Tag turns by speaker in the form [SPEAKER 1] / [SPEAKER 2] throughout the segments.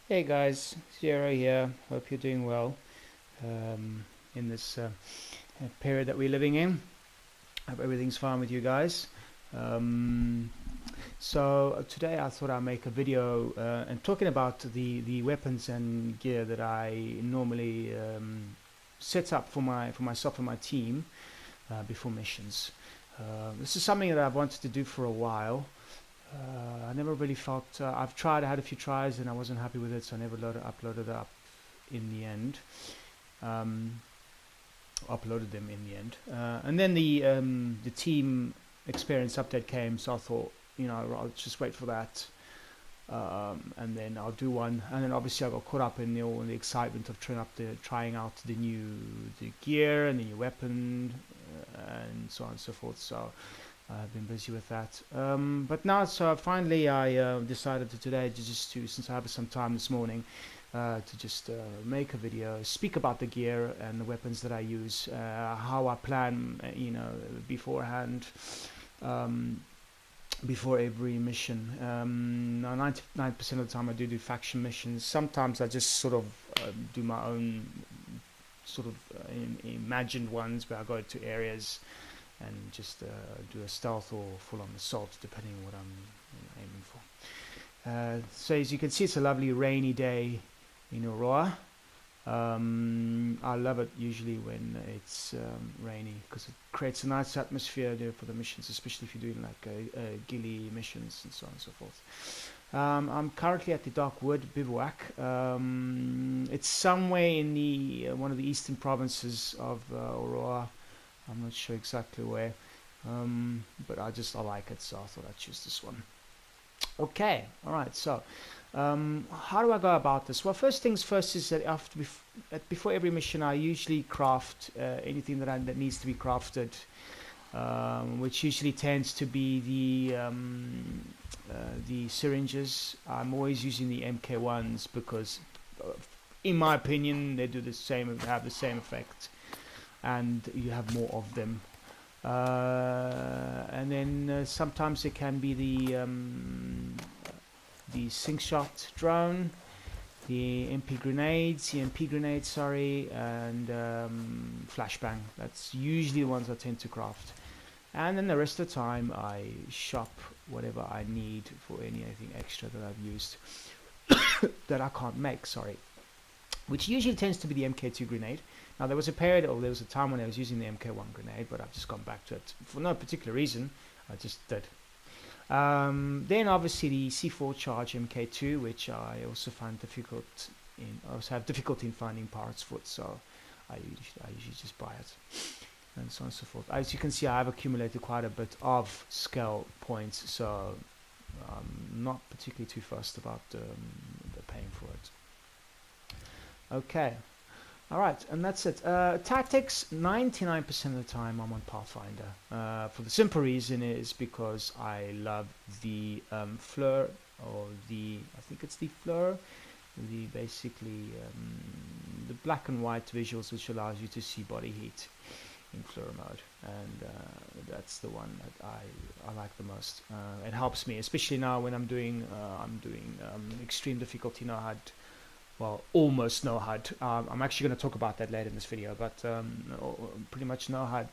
[SPEAKER 1] Hey guys, Zero here. Hope you're doing well in this period that we're living in. Hope everything's fine with you guys. Um, Today I thought I'd make a video and talking about the weapons and gear that I normally set up for myself and my team before missions. This is something that I've wanted to do for a while. I never really felt I had a few tries and I wasn't happy with it, so I never uploaded it up in the end. Um, Uploaded them in the end, and then the team experience update came, so I thought, I'll just wait for that, and then I'll do one. And then obviously I got caught up in all the excitement of trying out the gear and the new weapon, and so on and so forth. So I've been busy with that. But now, so finally, I decided since I have some time this morning, to just make a video, speak about the gear and the weapons that I use, how I plan, beforehand, um, before every mission. Now, 99% of the time, I do faction missions. Sometimes I just sort of do my own sort of imagined ones where I go to areas and just do a stealth or full-on assault, depending on what I'm aiming for. So as you can see, it's a lovely rainy day in Aurora. I love it usually when it's rainy because it creates a nice atmosphere there for the missions, especially if you're doing like ghillie missions and so on and so forth. I'm currently at the Dark Wood Bivouac. It's somewhere in the one of the eastern provinces of Aurora. I'm not sure exactly where, but I like it, so I thought I'd choose this one. Okay, all right. So, how do I go about this? Well, first things first is that before every mission, I usually craft anything that needs to be crafted, which usually tends to be the syringes. I'm always using the MK1s because, in my opinion, they have the same effect, and you have more of them. And then sometimes it can be the sink shot drone, the EMP grenades, sorry, and flashbang. That's usually the ones I tend to craft. And then the rest of the time I shop whatever I need for anything extra that I've used that I can't make, sorry. Which usually tends to be the MK2 grenade. Now there was a time when I was using the MK1 grenade, but I've just gone back to it for no particular reason. I just did. Then obviously the C4 charge MK2, which I also have difficulty in finding parts for, so I usually just buy it, and so on and so forth. As you can see, I have accumulated quite a bit of skill points, so I'm not particularly too fussed about paying for it. Okay. Alright, and that's it. Tactics, 99% of the time I'm on Pathfinder. For the simple reason is because I love the fleur, I think it's the fleur, the black and white visuals, which allows you to see body heat in fleur mode, and that's the one that I like the most. It helps me, especially now when I'm doing extreme difficulty no-HUD. Well, almost no HUD. I'm actually going to talk about that later in this video, but pretty much no HUD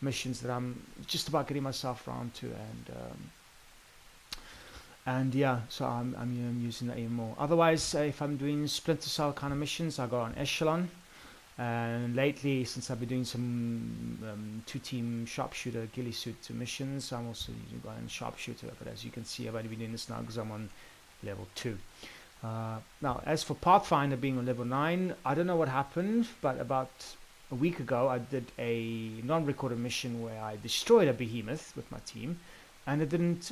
[SPEAKER 1] missions that I'm just about getting myself around to, and yeah, so I'm using that even more. Otherwise, if I'm doing Splinter Cell kind of missions, I go on Echelon. And lately, since I've been doing some two-team sharpshooter ghillie suit missions, I'm also going sharpshooter. But as you can see, I've only been doing this now because I'm on level 2. Now, as for Pathfinder being on level 9, I don't know what happened, but about a week ago I did a non-recorded mission where I destroyed a behemoth with my team, and it didn't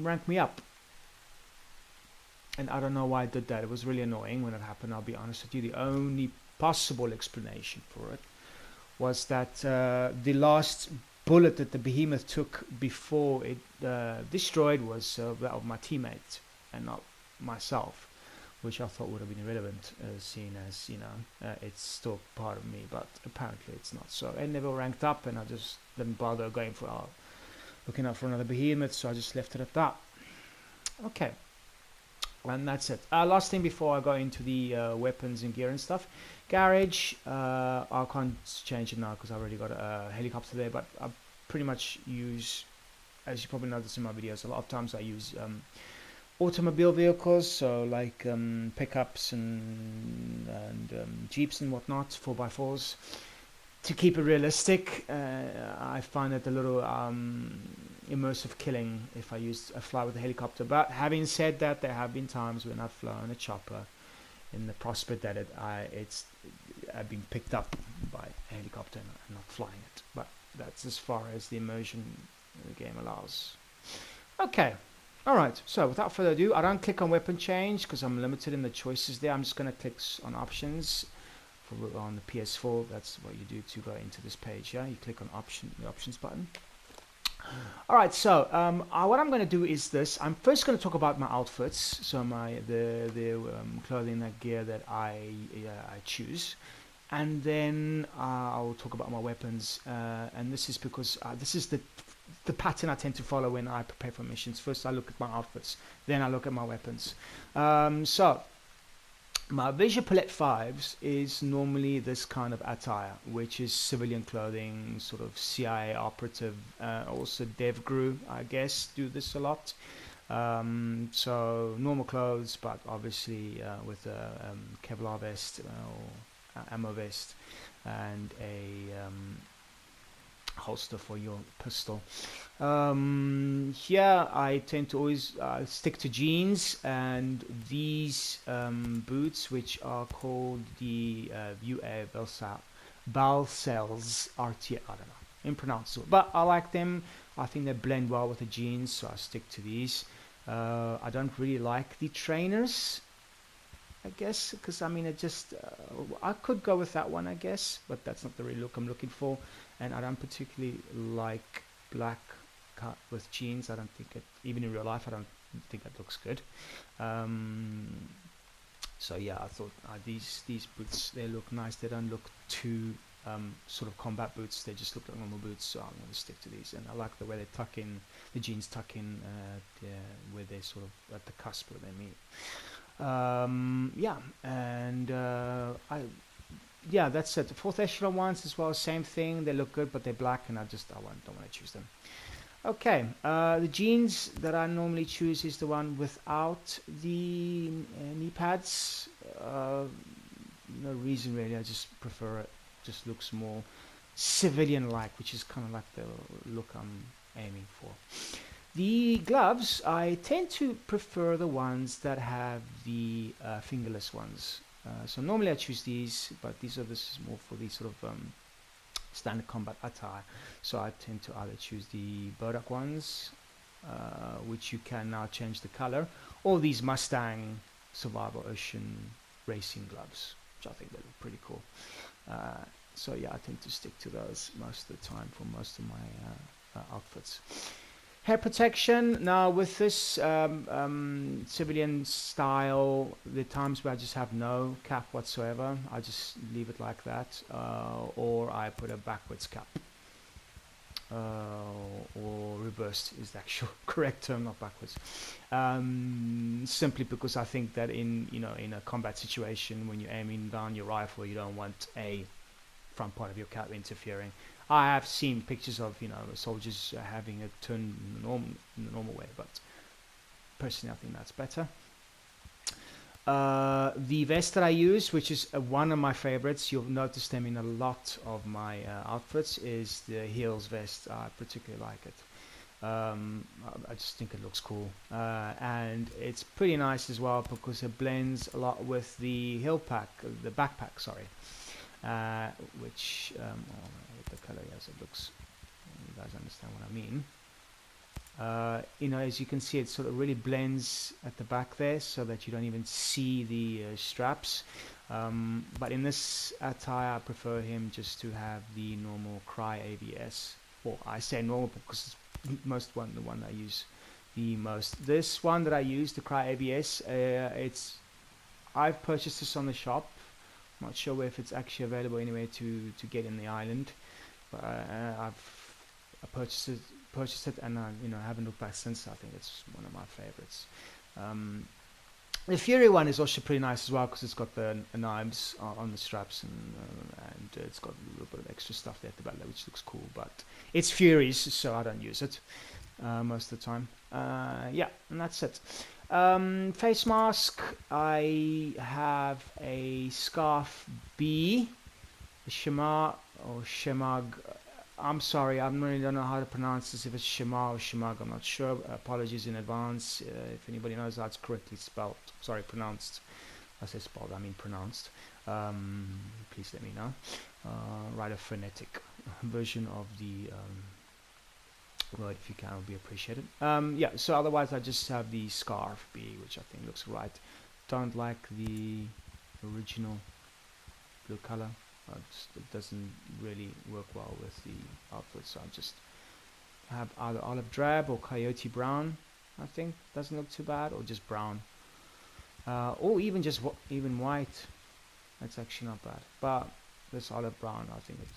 [SPEAKER 1] rank me up. And I don't know why I did that. It was really annoying when it happened, I'll be honest with you. The only possible explanation for it was that the last bullet that the behemoth took before it destroyed was that of my teammate and not myself, which I thought would have been irrelevant, seeing as it's still part of me, but apparently it's not. So it never ranked up, and I just didn't bother looking out for another behemoth, so I just left it at that. Okay, And that's it. Last thing before I go into the weapons and gear and stuff. Garage, I can't change it now because I already got a helicopter there, but I pretty much use, as you probably noticed in my videos, a lot of times I use automobile vehicles, so like pickups and jeeps and whatnot, 4x4s. To keep it realistic, I find it a little immersive killing if I fly with a helicopter. But having said that, there have been times when I've flown a chopper in the prospect that I've been picked up by a helicopter and not flying it. But that's as far as the immersion the game allows. Okay. Alright, so without further ado, I don't click on weapon change because I'm limited in the choices there. I'm just going to click on options on the PS4. That's what you do to go into this page. Yeah, you click on the options button. Alright, so what I'm going to do is this. I'm first going to talk about my outfits, so the clothing and gear that I choose. And then I'll talk about my weapons, and this is because this is the pattern I tend to follow when I prepare for missions. First I look at my outfits, then I look at my weapons. So my Visual Palette 5s is normally this kind of attire, which is civilian clothing, sort of CIA operative, also DevGru, I guess, do this a lot. So normal clothes, but obviously with a Kevlar vest or ammo vest and a holster for your pistol. Here I tend to always stick to jeans and these boots, which are called the VUA Balcells RT. I don't know, impronounceable, but I like them. I think they blend well with the jeans, so I stick to these. I don't really like the trainers, I guess, because I mean it just I could go with that one, I guess, but that's not the real look I'm looking for. And I don't particularly like black cut with jeans. I don't think it, even in real life, I don't think that looks good. So yeah, I thought these boots, they look nice. They don't look too sort of combat boots. They just look like normal boots, so I'm going to stick to these. And I like the way they tuck in, the jeans tuck in where they're sort of at the cusp where they meet. Yeah, and yeah, that's it. The fourth echelon ones as well, same thing. They look good, but they're black, and don't want to choose them. Okay, the jeans that I normally choose is the one without the knee pads. No reason really. I just prefer it. Just looks more civilian-like, which is kind of like the look I'm aiming for. The gloves, I tend to prefer the ones that have the fingerless ones. So normally I choose these, but this is more for the sort of standard combat attire. So I tend to either choose the burdock ones, which you can now change the color, or these Mustang Survival Ocean racing gloves, which I think they look pretty cool. So yeah, I tend to stick to those most of the time for most of my outfits. Hair protection. Now with this civilian style, the times where I just have no cap whatsoever, I just leave it like that, or I put a backwards cap, or reversed is the actual correct term, not backwards. Simply because I think that in a combat situation, when you're aiming down your rifle, you don't want a front part of your cap interfering. I have seen pictures of soldiers having it turned in the normal way, but personally I think that's better. The vest that I use, which is one of my favorites, you'll notice them in a lot of my outfits, is the heels vest. I particularly like it. I just think it looks cool, and it's pretty nice as well because it blends a lot with the backpack, sorry. Which the color, yes, it looks, you guys understand what I mean. As you can see, it sort of really blends at the back there so that you don't even see the straps, but in this attire I prefer him just to have the normal Cry ABS. Well, I say normal because it's the one I use the most. This one that I use, the Cry ABS, I've purchased this on the shop. Not sure if it's actually available anywhere to get in the island, but I purchased it, and I haven't looked back since. I think it's one of my favorites. The Fury one is also pretty nice as well because it's got the knives on the straps and it's got a little bit of extra stuff there at the back which looks cool. But it's Fury's, so I don't use it most of the time. Yeah, and that's it. Face mask. I have a Scarf B, a Shemar or Shemag. I'm sorry, I really don't know how to pronounce this, if it's Shema or Shemag, I'm not sure. Apologies in advance if anybody knows how it's correctly spelled. Sorry, pronounced. I say spelled, I mean pronounced. Please let me know. Write a phonetic version of the word if you can, would be appreciated. Yeah, so otherwise I just have the Scarf B, which I think looks right. Don't like the original blue color. It doesn't really work well with the outfit, so I just have either olive drab or coyote brown. I think doesn't look too bad, or just brown, or even just even white. That's actually not bad. But this olive brown, I think it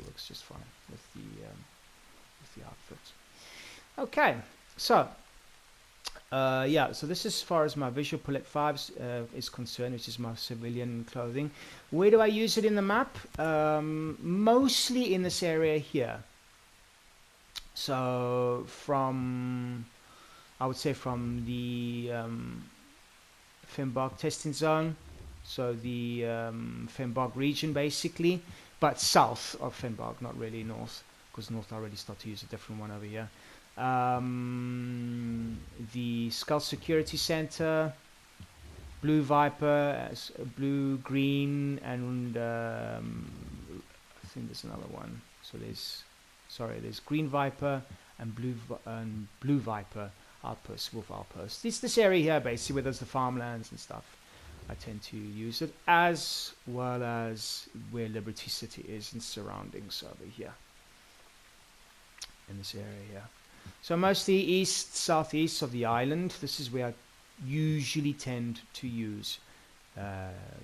[SPEAKER 1] looks just fine with the outfit. Okay, so. Yeah, so this is as far as my Visual Palette 5 is concerned, which is my civilian clothing. Where do I use it in the map? Mostly in this area here. So I would say from the Fembog testing zone, so the Fembog region basically, but south of Fembog, not really north, because north I already start to use a different one over here. The Skull Security Center, Blue Viper, blue, green, and I think there's another one. So there's Green Viper and Blue Viper outpost, Wolf outpost. This area here, basically, where there's the farmlands and stuff, I tend to use it, as well as where Liberty City is and surroundings over here in this area here. So mostly east, southeast of the island. This is where I usually tend to use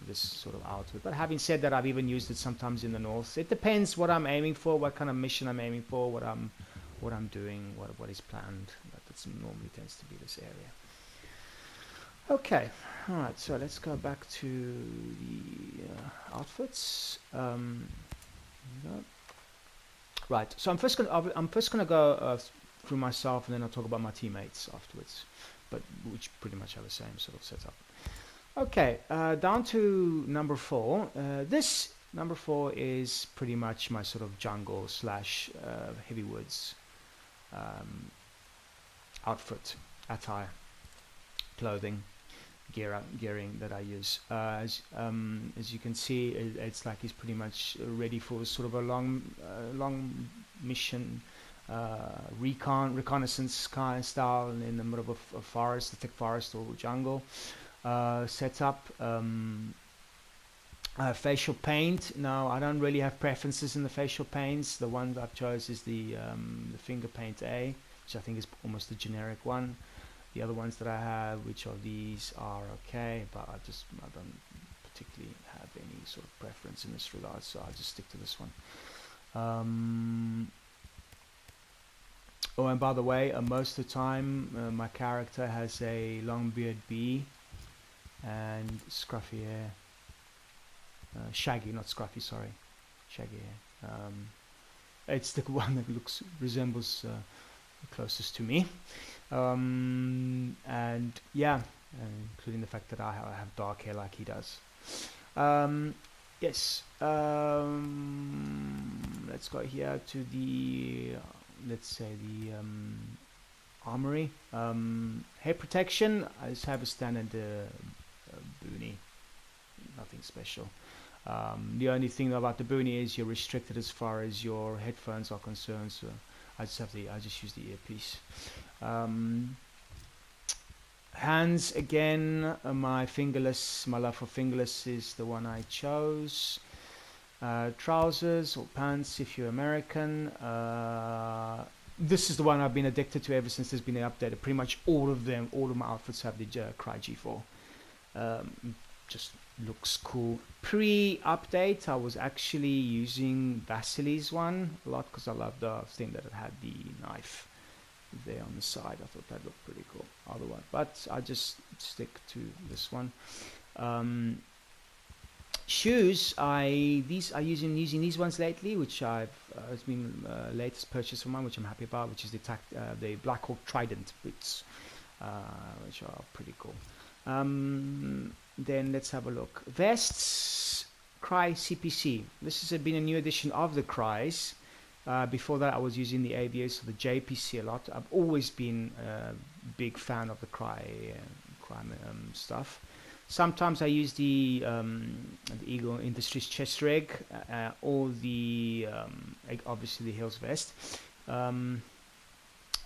[SPEAKER 1] this sort of outfit. But having said that, I've even used it sometimes in the north. It depends what I'm aiming for, what kind of mission I'm aiming for, what I'm doing, what is planned. But that normally tends to be this area. Okay, all right. So let's go back to the outfits. Right. So I'm first gonna go through myself, and then I'll talk about my teammates afterwards, but which pretty much have the same sort of setup. Okay, down to number 4. This number 4 is pretty much my sort of jungle slash heavy woods outfit, attire, clothing, gearing that I use. As you can see, it's like he's pretty much ready for sort of a long mission. Reconnaissance kind of style in the middle of a forest, a thick forest or jungle setup. Facial paint. No, I don't really have preferences in the facial paints. The one I've chose is the finger paint A, which I think is almost the generic one. The other ones that I have, which of these are okay, but I don't particularly have any sort of preference in this regard, so I'll just stick to this one. Oh, and by the way, most of the time my character has a long beard B and scruffy hair. Shaggy, not scruffy, sorry. Shaggy hair. It's the one that resembles closest to me. And yeah, including the fact that I have dark hair like he does. Yes. Let's go here to the... let's say the armory. Hair protection, I just have a standard boonie, nothing special. The only thing about the boonie is you're restricted as far as your headphones are concerned, so I just use the earpiece. Hands, again, my love for fingerless is the one I chose. Trousers or pants if you're American. This is the one I've been addicted to ever since there's been an update. Pretty much all of my outfits have the Cry G4. Just looks cool. Pre-update, I was actually using Vasily's one a lot because I love the thing that it had the knife there on the side. I thought that looked pretty cool otherwise, but I just stick to this one. Shoes, using these ones lately, which it's been latest purchase of mine, which I'm happy about, which is the Black Hawk Trident boots, which are pretty cool. Then let's have a look. Vests, Cry CPC. This has been a new edition of the Cries. Before that, I was using the ABS or the JPC a lot. I've always been a big fan of the Cry stuff. Sometimes I use the Eagle Industries chest rig or the obviously the Hills vest.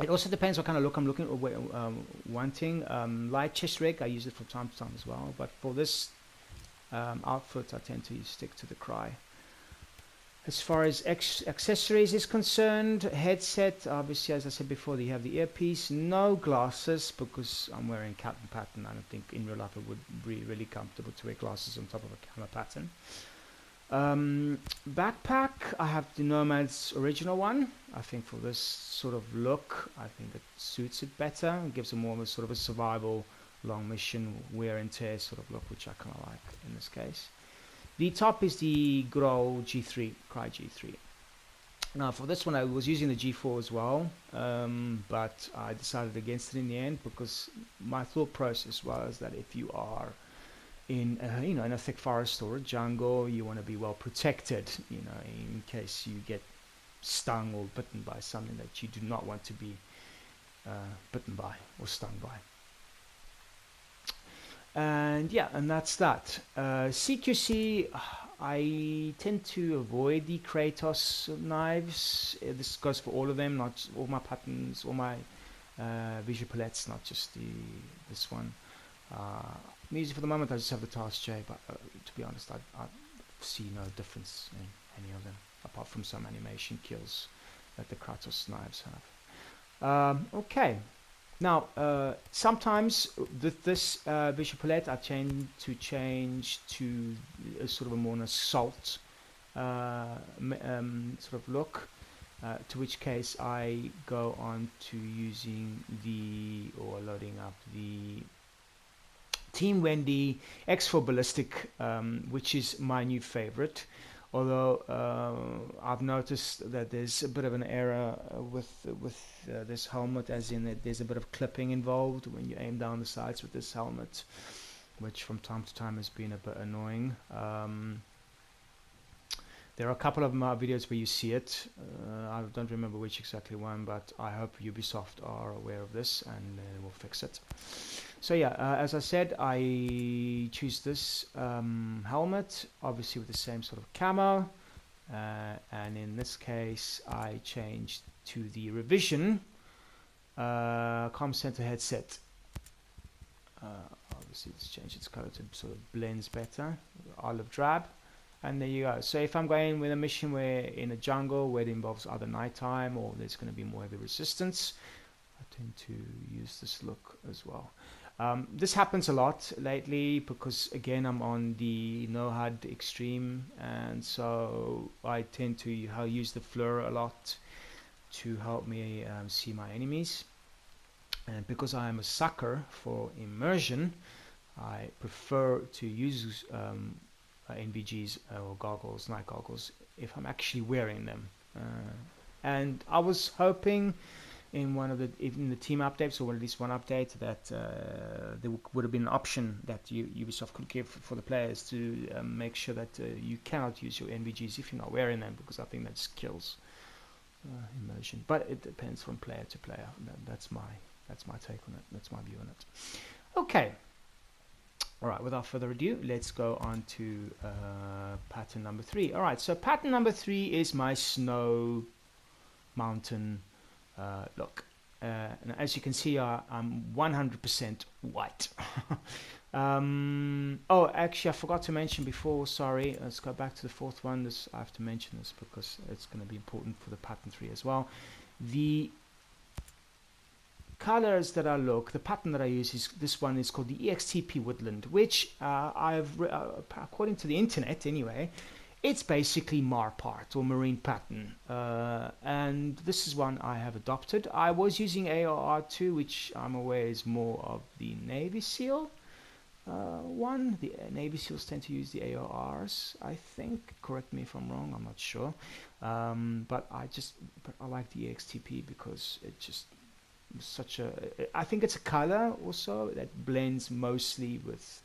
[SPEAKER 1] It also depends what kind of look I'm looking or wanting. Light chest rig, I use it from time to time as well. But for this outfit, I tend to stick to the Cry. As far as accessories is concerned, headset, obviously, as I said before, you have the earpiece, no glasses, because I'm wearing Captain Pattern. I don't think in real life it would be really comfortable to wear glasses on top of a camera pattern. Backpack, I have the Nomad's original one. I think for this sort of look, I think it suits it better. It gives it more of a sort of a survival, long mission, wear and tear sort of look, which I kind of like in this case. The top is the good old G3, Cry G3. Now for this one I was using the G4 as well, but I decided against it in the end because my thought process was that if you are in a thick forest or a jungle, you want to be well protected, in case you get stung or bitten by something that you do not want to be bitten by or stung by. And yeah, and that's that. CQC, I tend to avoid the Kratos knives. This goes for all of them, not all my patterns, all my visual palettes, not just this one. Music for the moment, I just have the Task J, but to be honest, I see no difference in any of them, apart from some animation kills that the Kratos knives have. Okay. Now, sometimes with this visual palette, I tend to change to a sort of a more assault sort of look, to which case I go on to using loading up the Team Wendy X4 Ballistic, which is my new favorite. Although I've noticed that there's a bit of an error with this helmet, as in that there's a bit of clipping involved when you aim down the sights with this helmet, which from time to time has been a bit annoying. There are a couple of my videos where you see it. I don't remember which exactly one, but I hope Ubisoft are aware of this and will fix it. So yeah, as I said, I choose this helmet, obviously with the same sort of camo, and in this case I changed to the Revision comm center headset. Obviously it's changed its color to sort of blends better, olive drab, and there you go. So if I'm going with a mission where in a jungle where it involves either nighttime or there's going to be more heavy resistance, I tend to use this look as well. This happens a lot lately because again I'm on the no HUD extreme, and so I tend to use the flare a lot to help me see my enemies. And because I am a sucker for immersion, I prefer to use NVGs or goggles, night goggles, if I'm actually wearing them. And I was hoping in the team updates, or at least one update, that there would have been an option that Ubisoft could give for the players to make sure that you cannot use your NVGs if you're not wearing them, because I think that just kills immersion. But it depends from player to player. That's my take on it. That's my view on it. Okay. All right. Without further ado, let's go on to pattern number 3. All right. So pattern number 3 is my snow mountain look. And as you can see, I'm 100% white. Oh, actually, I forgot to mention before. Sorry. Let's go back to the fourth one. I have to mention this because it's going to be important for the pattern 3 as well. The colors that the pattern that I use is this one. Is called the EXTP Woodland, which according to the internet anyway, it's basically Marpart or Marine Pattern, and this is one I have adopted. I was using AOR2, which I'm aware is more of the Navy SEAL one. The Navy SEALs tend to use the AORs, I think. Correct me if I'm wrong, I'm not sure. But I like the EXTP because it just such a, I think it's a color also that blends mostly with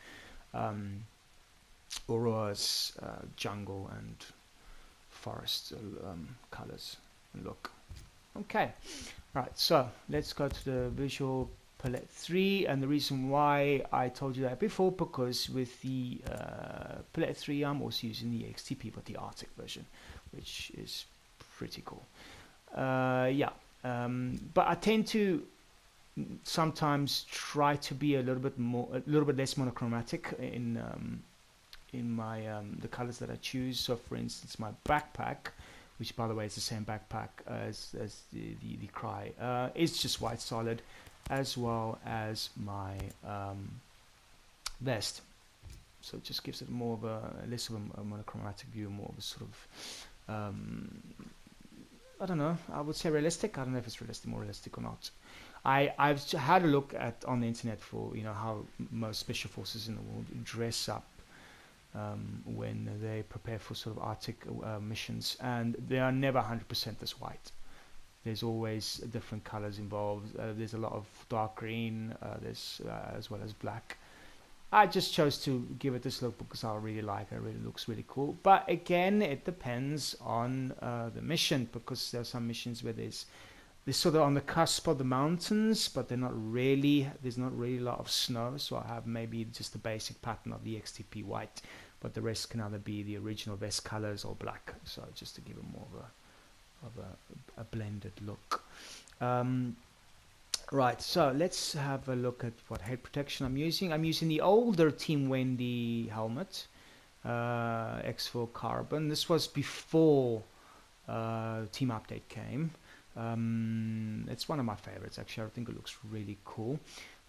[SPEAKER 1] Aurora's jungle and forest colors and look. Okay, right, so let's go to the visual palette 3, and the reason why I told you that before, because with the palette 3 I'm also using the XTP, but the Arctic version, which is pretty cool. Yeah, but I tend to sometimes try to be a little bit less monochromatic in my the colors that I choose. So for instance, my backpack, which by the way is the same backpack as the Cry, is just white solid, as well as my vest. So it just gives it more of a less of a monochromatic view, more of a sort of I don't know, I would say realistic. I don't know if it's more realistic or not. I've had a look on the internet for how most special forces in the world dress up when they prepare for sort of Arctic missions, and they are never 100% this white. There's always different colors involved. There's a lot of dark green, there's as well as black. I just chose to give it this look because I really like it. It really looks really cool. But again, it depends on the mission, because there are some missions where they're sort of on the cusp of the mountains, but there's not really a lot of snow. So I have maybe just the basic pattern of the XTP white, but the rest can either be the original vest colors or black. So just to give it more of a blended look. Right, so let's have a look at what head protection I'm using. I'm using the older Team Wendy helmet, X4 Carbon. This was before Team Update came. It's one of my favorites, actually. I think it looks really cool.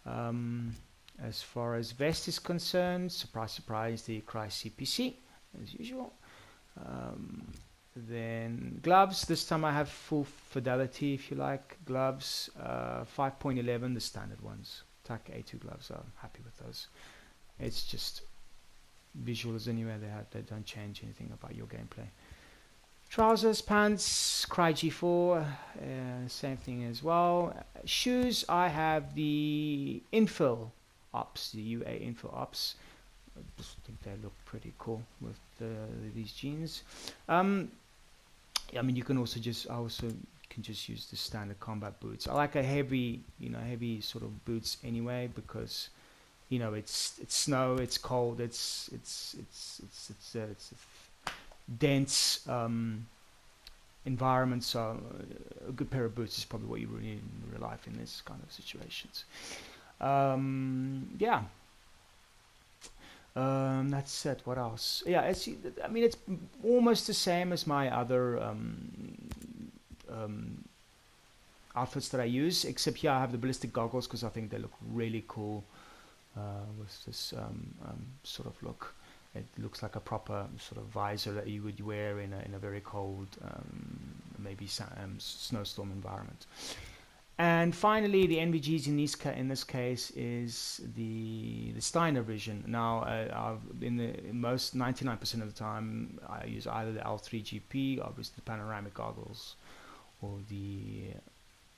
[SPEAKER 1] As far as vest is concerned, surprise, surprise, the Cry CPC, as usual. Then gloves, this time I have full fidelity, if you like, gloves, 5.11, the standard ones. TAC A2 gloves, I'm happy with those. It's just visuals anyway, they don't change anything about your gameplay. Trousers, pants, Cry G4, same thing as well. Shoes, I have the Infill Ops, the UA Infill Ops. I just think they look pretty cool with these jeans. I mean, you can also just use the standard combat boots. I like a heavy sort of boots anyway, because it's snow, it's cold, it's a dense environment. So a good pair of boots is probably what you really need in real life in this kind of situations. Yeah. That's it. What else? Yeah, it's almost the same as my other outfits that I use, except here I have the ballistic goggles because I think they look really cool with this sort of look. It looks like a proper sort of visor that you would wear in a very cold, maybe snowstorm environment. And finally, the NVGs in this case is the Steiner Vision. Now, in most 99% of the time, I use either the L3GP, obviously the panoramic goggles, or the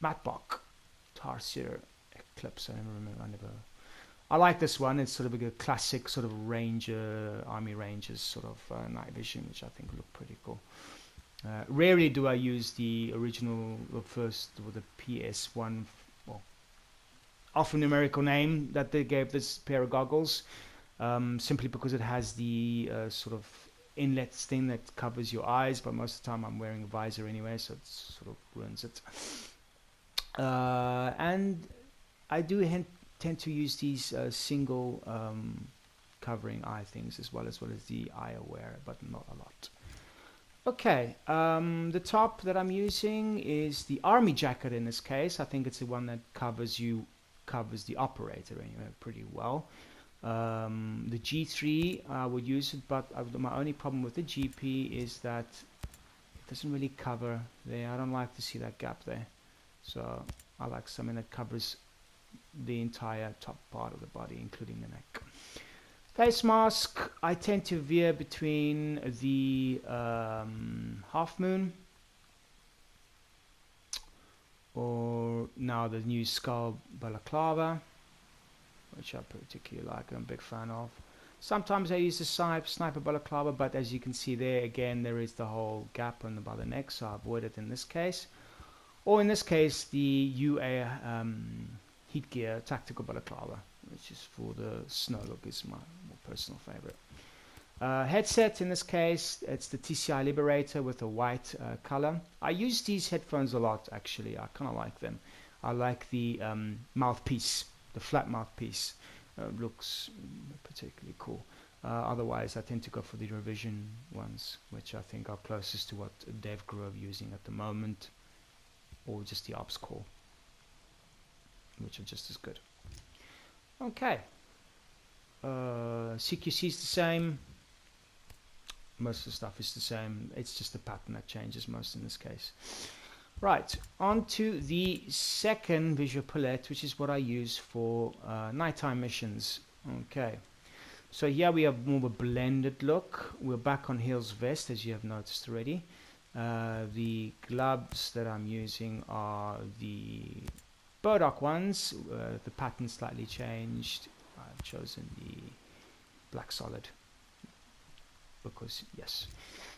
[SPEAKER 1] Matbach Tarsier Eclipse. I like this one. It's sort of a classic sort of Army Rangers sort of night vision, which I think look pretty cool. Rarely do I use the original, the PS1, well, alphanumerical name that they gave this pair of goggles, simply because it has the sort of inlet thing that covers your eyes, but most of the time I'm wearing a visor anyway, so it sort of ruins it. And I do tend to use these single covering eye things as well as the eye aware, but not a lot. Okay, the top that I'm using is the Army jacket in this case. I think it's the one that covers the operator anyway pretty well. The G3 I would use it, but my only problem with the GP is that it doesn't really cover there. I don't like to see that gap there, so I like something that covers the entire top part of the body, including the neck. Face mask, I tend to veer between the half moon or now the new skull balaclava, which I particularly like and I'm a big fan of. Sometimes I use the sniper balaclava, but as you can see there, again, there is the whole gap on the neck, so I avoid it in this case. Or in this case, the UA heat gear tactical balaclava, which is for the snow look, is my more personal favorite. Headset, in this case, it's the TCI Liberator with a white color. I use these headphones a lot, actually. I kind of like them. I like the mouthpiece, the flat mouthpiece. Looks particularly cool. Otherwise, I tend to go for the revision ones, which I think are closest to what Dev Grew are using at the moment, or just the Ops Core, which are just as good. Okay. CQC is the same. Most of the stuff is the same. It's just the pattern that changes most in this case. Right, on to the second visual palette, which is what I use for nighttime missions. Okay, so here we have more of a blended look. We're back on Hill's vest, as you have noticed already. The gloves that I'm using are the burdock ones. The pattern slightly changed. I've chosen the black solid because yes.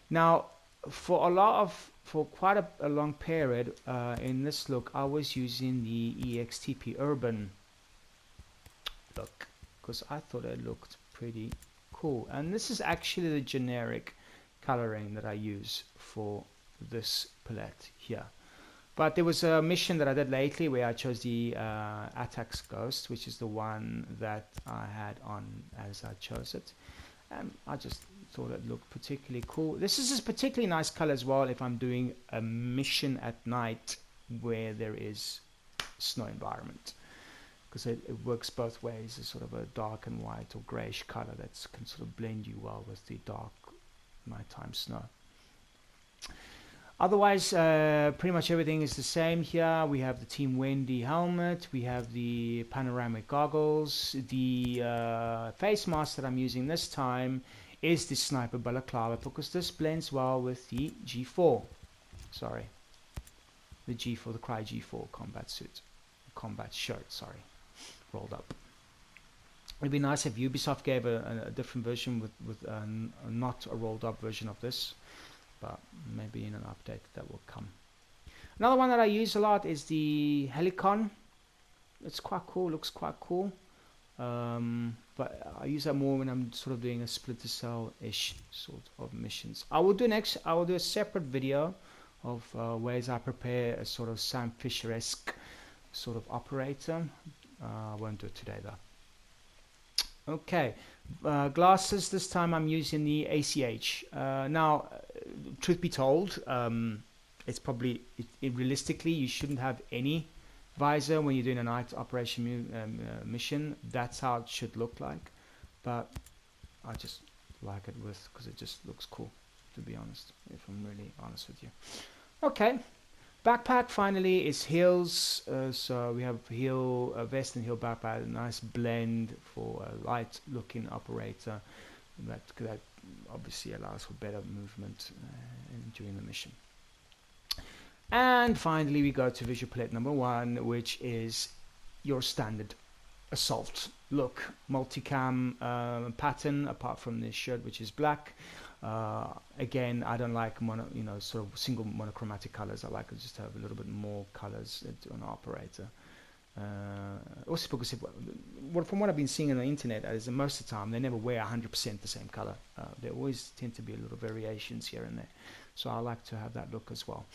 [SPEAKER 1] Now for quite a long period in this look, I was using the EXTP Urban look because I thought it looked pretty cool, and this is actually the generic coloring that I use for this palette here. But there was a mission that I did lately where I chose the Atax Ghost, which is the one that I had on as I chose it, and I just thought it looked particularly cool. This is a particularly nice color as well if I'm doing a mission at night where there is snow environment, because it works both ways. It's sort of a dark and white or grayish color that can sort of blend you well with the dark nighttime snow. Otherwise, pretty much everything is the same here. We have the Team Wendy helmet, we have the panoramic goggles, the face mask that I'm using this time is the sniper balaclava because this blends well with the G4. Sorry, the G4, the Cry G4 combat suit, combat shirt. Sorry, rolled up. It'd be nice if Ubisoft gave a different version with not a rolled up version of this, but maybe in an update that will come. Another one that I use a lot is the Helicon. It's quite cool, looks quite cool. But I use that more when I'm sort of doing a Splinter Cell-ish sort of missions. I will do a separate video of ways I prepare a sort of Sam Fisher-esque sort of operator. I won't do it today though. Okay, glasses. This time I'm using the ACH. Now, truth be told, it's probably realistically you shouldn't have any visor when you're doing a night operation mission. That's how it should look like, but I just like it because it just looks cool, to be honest, if I'm really honest with you. Okay, backpack finally is Hill's. So we have Hill vest and Hill backpack, a nice blend for a light looking operator that obviously allows for better movement during the mission. And finally we go to visual palette number 1, which is your standard assault look, multicam pattern apart from this shirt which is black. Again, I don't like sort of single monochromatic colors. I like to just have a little bit more colors on an operator. Also because from what I've been seeing on the internet is that most of the time they never wear 100% the same color. There always tend to be a little variations here and there, so I like to have that look as well.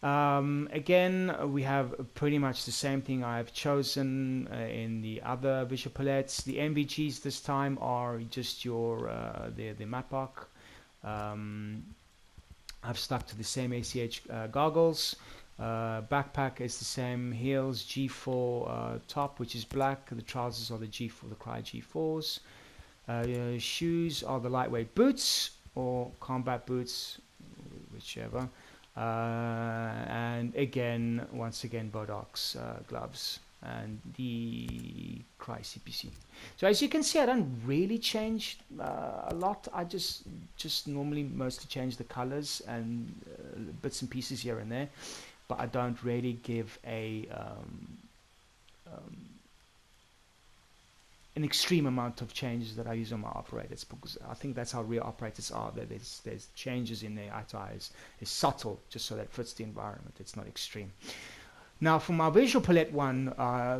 [SPEAKER 1] Again, we have pretty much the same thing I've chosen in the other visual palettes. The NVGs this time are just your the Matlock. I've stuck to the same ACH goggles. Backpack is the same. Heels G4 top, which is black. The trousers are the G4, the Cry G4s. Shoes are the lightweight boots or combat boots, whichever. And again, once again, Bodox gloves and the Cry CPC. So as you can see, I don't really change a lot. I just normally mostly change the colors and bits and pieces here and there, but I don't really give an extreme amount of changes that I use on my operators, because I think that's how real operators are. That there's changes in their eyes. It's subtle, just so that it fits the environment. It's not extreme. Now, for my visual palette one,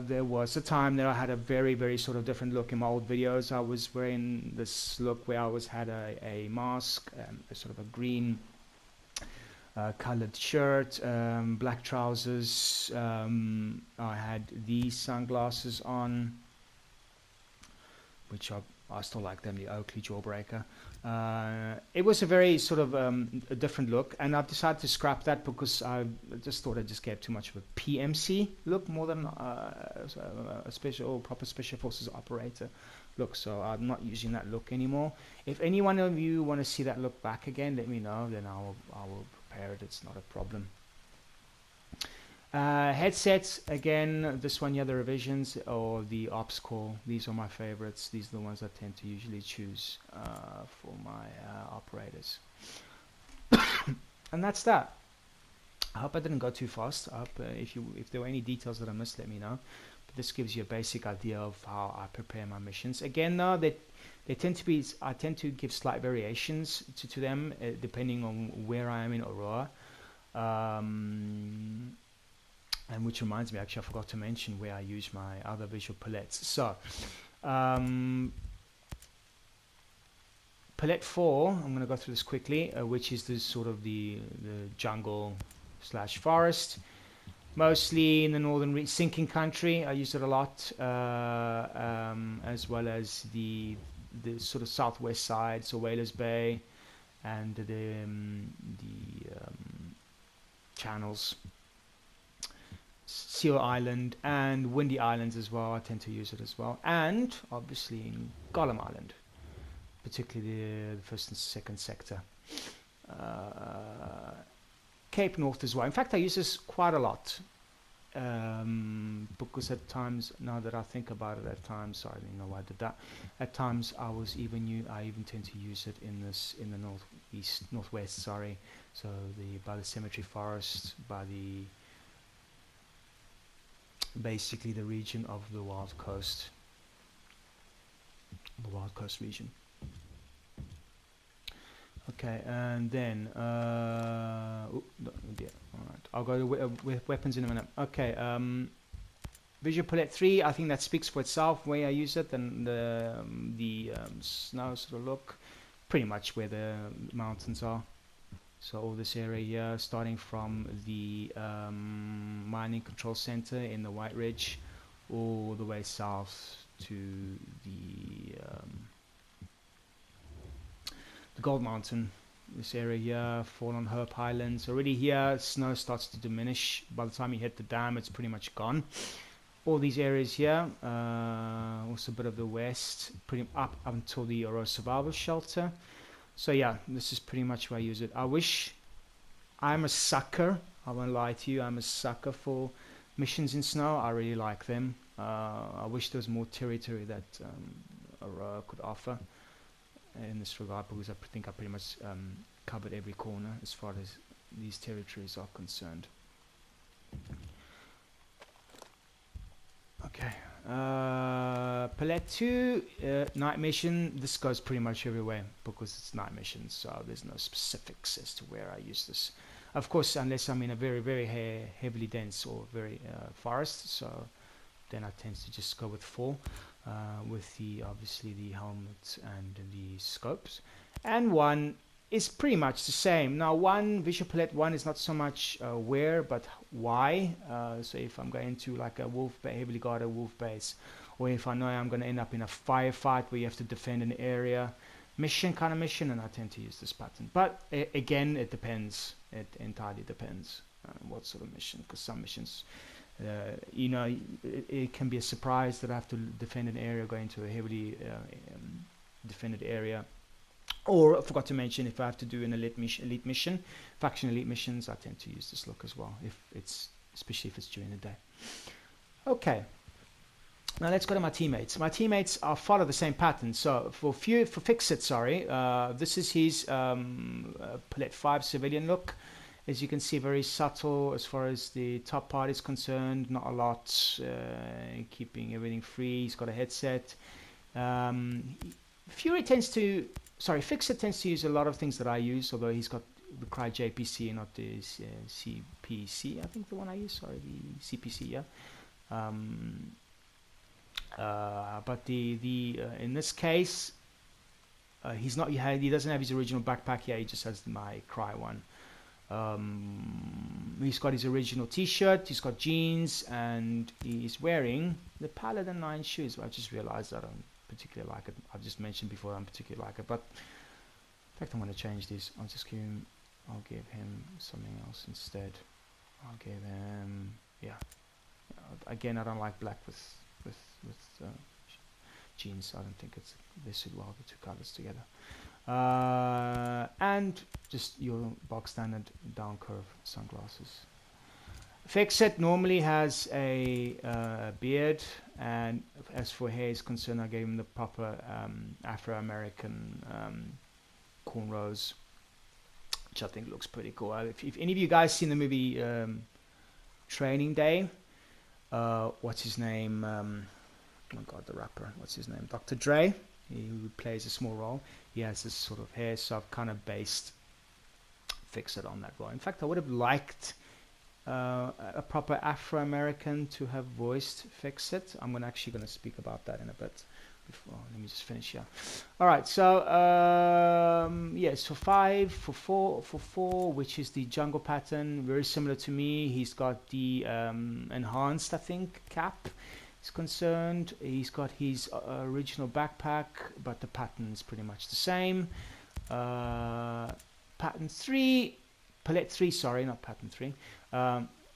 [SPEAKER 1] there was a time that I had a very, very sort of different look. In my old videos, I was wearing this look where I had a mask, a sort of a green colored shirt, black trousers. I had these sunglasses on, which I still like them, the Oakley Jawbreaker. It was a very sort of a different look, and I've decided to scrap that because I just thought it just gave too much of a PMC look more than a proper special forces operator look. So I'm not using that look anymore. If any one of you want to see that look back again, let me know. Then I will prepare it. It's not a problem. Headsets, again, this one here, the revisions or the ops core, these are my favorites. These are the ones I tend to usually choose for my operators. And that's that. I hope I didn't go too fast. I hope if there were any details that I missed, let me know. But this gives you a basic idea of how I prepare my missions. Again, though, they tend to be, I tend to give slight variations to them depending on where I am in Aurora. And which reminds me, actually, I forgot to mention where I use my other visual palettes. So, palette 4, I'm going to go through this quickly, which is the sort of the jungle / forest. Mostly in the northern sinking country, I use it a lot, as well as the sort of southwest side, so Whalers Bay, and the channels. Seal Island and Windy Islands as well. I tend to use it as well, and obviously in Gollum Island, particularly the first and second sector. Cape North as well. In fact, I use this quite a lot because at times, now that I think about it, at times, sorry, I didn't know why I did that. At times, I even tend to use it in the northwest. Sorry, so by the cemetery forest, by basically the region of the Wild Coast region. Okay, and then all right, I'll go to weapons in a minute. Okay, visual palette 3, I think that speaks for itself where I use it, and the snow sort of look pretty much where the mountains are. So all this area here, starting from the mining control center in the White Ridge, all the way south to the Gold Mountain. This area here, Fallen Hope Highlands. Already here, snow starts to diminish. By the time you hit the dam, it's pretty much gone. All these areas here, also a bit of the west, pretty up until the Aurora Survival Shelter. So yeah, this is pretty much where I use it. I'm a sucker, I won't lie to you, I'm a sucker for missions in snow. I really like them. I wish there was more territory that Aurora could offer in this regard, because I think I pretty much covered every corner as far as these territories are concerned. Okay. Palette 2, night mission. This goes pretty much everywhere because it's night missions, so there's no specifics as to where I use this. Of course, unless I'm in a very, very heavily dense or very forest, so then I tend to just go with 4, with obviously the helmet and the scopes. And 1 is pretty much the same. Now, visual palette 1 is not so much where, but why. So if I'm going to like a heavily guarded wolf base, or if I know I'm going to end up in a firefight where you have to defend an area, kind of mission, and I tend to use this pattern. But again, it depends. It entirely depends. what sort of mission, because some missions, you know, it can be a surprise that I have to defend an area, go into a heavily defended area. Or I forgot to mention, if I have to do an elite mission, faction elite missions, I tend to use this look as well, if it's, especially if it's during the day. Okay, now let's go to my teammates. My teammates follow the same pattern. So for Fix-It, sorry, this is his Palette 5 civilian look. As you can see, very subtle as far as the top part is concerned, not a lot, keeping everything free. He's got a headset. Fury tends to, sorry, Fix-It tends to use a lot of things that I use, although he's got the Cry JPC and not the CPC, I think the one I use, sorry, the CPC, yeah. But in this case, he's not, he doesn't have his original backpack here, he just has my Cry one. He's got his original t-shirt, he's got jeans, and he's wearing the Paladin 9 shoes. I just realized I don't particularly like it. I've just mentioned before I don't particularly like it, but in fact I'm going to change this. I'll give him something else instead. I'll give him, yeah, again, I don't like black with jeans. I don't think they suit well, the two colors together. And just your box standard down curve sunglasses. Fix-It normally has a beard, and as for hair is concerned, I gave him the proper Afro-American cornrows, which I think looks pretty cool. If any of you guys seen the movie Training Day, what's his name? Oh my god, the rapper, what's his name? Dr. Dre, who plays a small role. He has this sort of hair, so I've kind of based Fix-It on that role. In fact, I would have liked a proper Afro-American to have voiced Fix-It. I'm actually going to speak about that in a bit. Before, let me just finish here. All right, so yes, for 5, for 4, which is the jungle pattern, very similar to me. He's got the enhanced, I think, cap is concerned. He's got his original backpack, but the pattern is pretty much the same. Pattern 3, Palette 3, sorry, not pattern 3.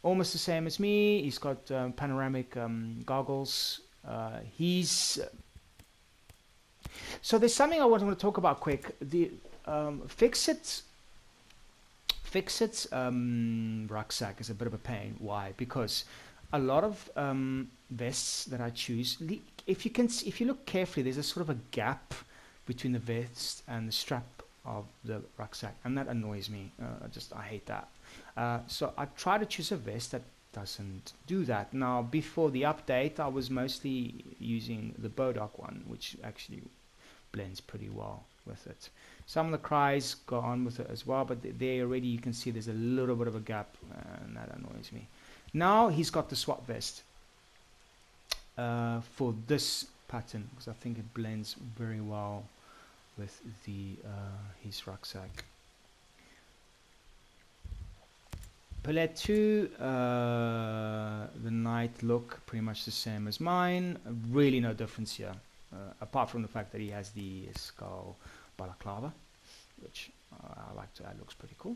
[SPEAKER 1] Almost the same as me. He's got panoramic goggles. So there's something I want to talk about quick. The Fix-It's rucksack is a bit of a pain. Why? Because a lot of vests that I choose, if you look carefully, there's a sort of a gap between the vest and the strap of the rucksack, and that annoys me. I hate that. So I try to choose a vest that doesn't do that. Now, before the update, I was mostly using the Bodoc one, which actually blends pretty well with it. Some of the Cries go on with it as well, but there already you can see there's a little bit of a gap, and that annoys me. Now he's got the swap vest for this pattern, because I think it blends very well with his rucksack. Palette 2, the night look, pretty much the same as mine. Really no difference here, apart from the fact that he has the skull balaclava, which I like to add, looks pretty cool.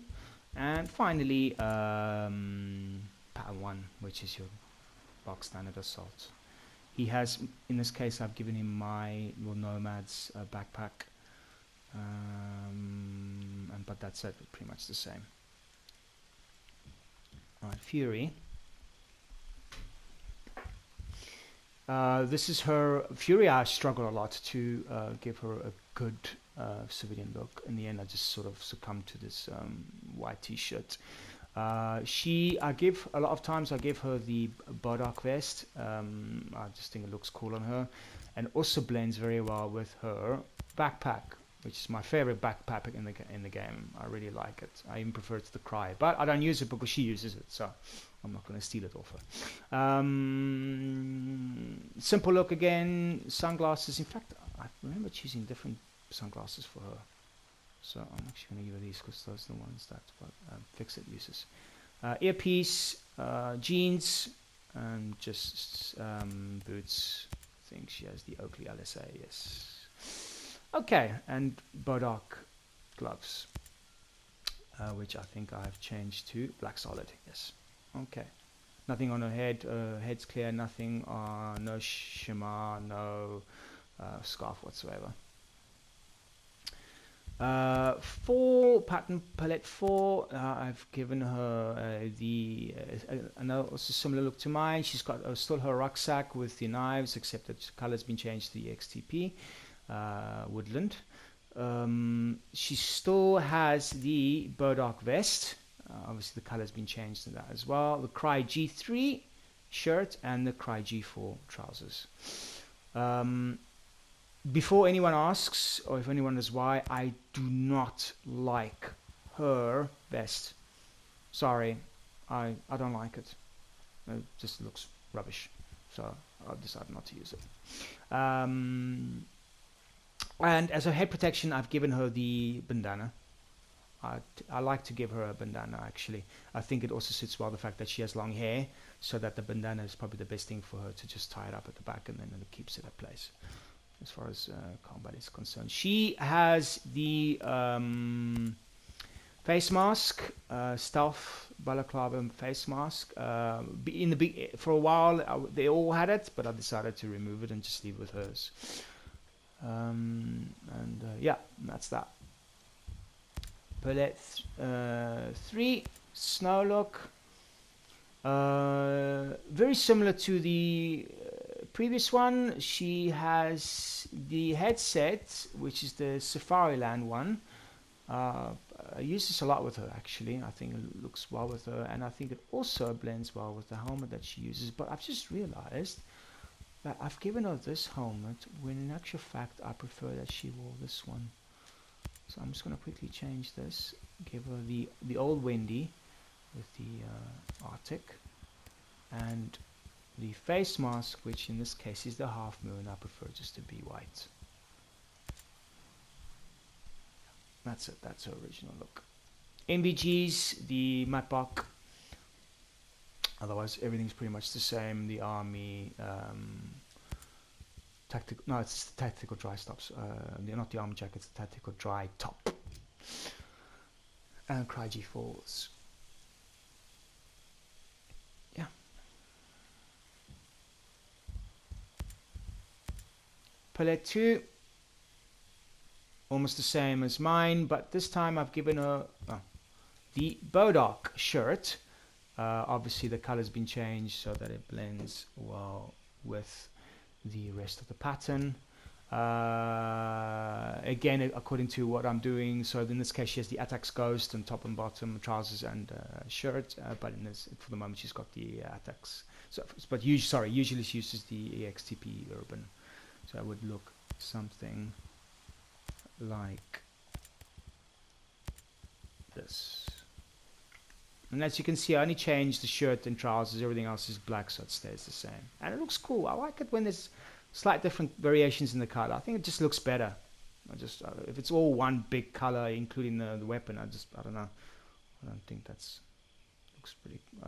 [SPEAKER 1] And finally, pattern 1, which is your box standard assault. He has, in this case, I've given him my little Nomad's backpack, but that's it, pretty much the same. Alright, Fury. This is her Fury. I struggle a lot to give her a good civilian look. In the end, I just sort of succumbed to this white t-shirt. I give a lot of times I give her the Bodoc vest. I just think it looks cool on her, and also blends very well with her backpack, which is my favorite backpack in the game. I really like it. I even prefer it to the Cry, but I don't use it because she uses it, so I'm not going to steal it off her. Simple look again. Sunglasses. In fact, I remember choosing different sunglasses for her, so I'm actually going to give her these because those are the ones that Fix-It uses. Earpiece, jeans, and just boots. I think she has the Oakley LSA. Yes. Okay, and Bodoc gloves. which I think I've changed to black solid. Yes. Okay. Nothing on her head. Head's clear. Nothing. No shimmer. No scarf whatsoever. 4 pattern palette 4. I've given her another also similar look to mine. She's got still her rucksack with the knives, except that the color's been changed to the XTP woodland. She still has the burdock vest. Obviously, the color's been changed to that as well. The Cry G3 shirt and the Cry G4 trousers. Before anyone asks, or if anyone knows why, I do not like her vest. Sorry, I don't like it. It just looks rubbish. So I've decided not to use it. And as a head protection, I've given her the bandana. I like to give her a bandana, actually. I think it also suits well the fact that she has long hair, so that the bandana is probably the best thing for her to just tie it up at the back, and then it keeps it at place. As far as combat is concerned, she has the face mask, stealth balaclava face mask. For a while, they all had it, but I decided to remove it and just leave with hers. Yeah, that's that. Palette 3, snow look. Very similar to the previous one. She has the headset, which is the Safariland one. I use this a lot with her, actually. I think it looks well with her, and I think it also blends well with the helmet that she uses. But I've just realized that I've given her this helmet when in actual fact I prefer that she wore this one. So I'm just going to quickly change this, give her the old Wendy with the Arctic, and the face mask, which in this case is the half moon. I prefer just to be white. That's it. That's her original look. MVGs, the Matbach. Otherwise, everything's pretty much the same. The army, tactical. No, it's the tactical dry tops. They're not the army jackets. The tactical dry top. And Cry G4s. Yeah. Palette 2. Almost the same as mine, but this time I've given her the burdock shirt. Obviously the color's been changed so that it blends well with the rest of the pattern. Again, according to what I'm doing, so in this case she has the Attacks Ghost on top and bottom, trousers and shirt, but in this, for the moment she's got the Attacks. So, but usually she uses the EXTP Urban. So I would look something like this. And as you can see, I only changed the shirt and trousers. Everything else is black, so it stays the same. And it looks cool. I like it when there's slight different variations in the color. I think it just looks better. If it's all one big color, including the weapon, I don't know. I don't think I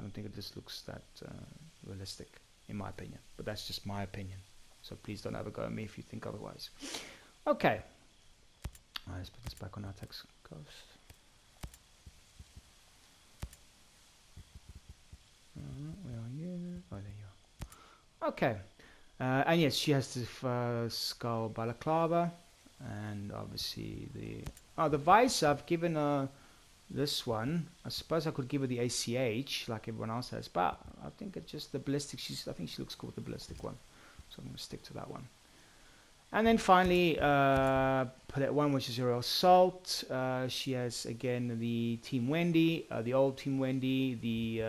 [SPEAKER 1] don't think it just looks that realistic, in my opinion. But that's just my opinion. So please don't ever go at me if you think otherwise. Okay. Let's put this back on our text ghost. Where are you? Oh, there you are. Okay. And yes, she has the skull balaclava, and obviously the vice. I've given her this one. I suppose I could give her the ACH like everyone else has, but I think it's just the ballistic. I think she looks cool with the ballistic one, so I'm going to stick to that one. And then finally, palette 1, which is her assault. She has again the Team Wendy, the old Team Wendy, the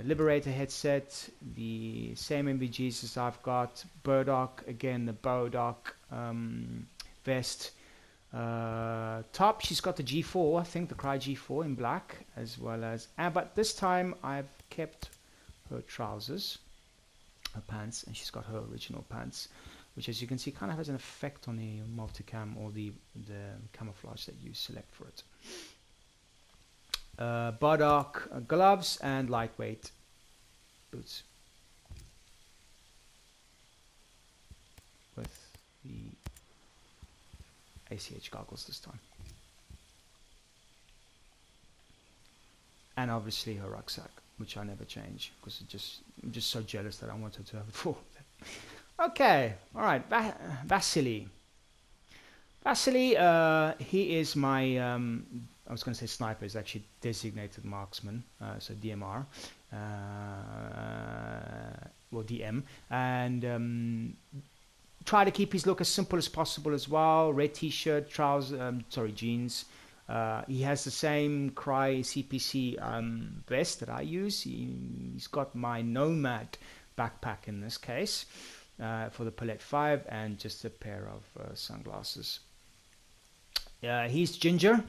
[SPEAKER 1] Liberator headset, the same MVGs as I've got. Burdock, again the Burdock vest. Top, she's got the G4, I think the Cry G4 in black, as well as. But this time I've kept her trousers, her pants, and she's got her original pants, which, as you can see, kind of has an effect on the multicam or the camouflage that you select for it. Burdock gloves and lightweight boots with the ACH goggles this time. and obviously her rucksack, which I never change because I'm just so jealous that I wanted to have it for. Okay, all right, Vasily. Vasily, he is my, I was going to say sniper, is actually designated marksman, so DMR, well DM, and try to keep his look as simple as possible as well. Red t-shirt, trousers, jeans. He has the same Cry CPC vest that I use. He's got my Nomad backpack in this case for the Palette 5 and just a pair of sunglasses. He's Ginger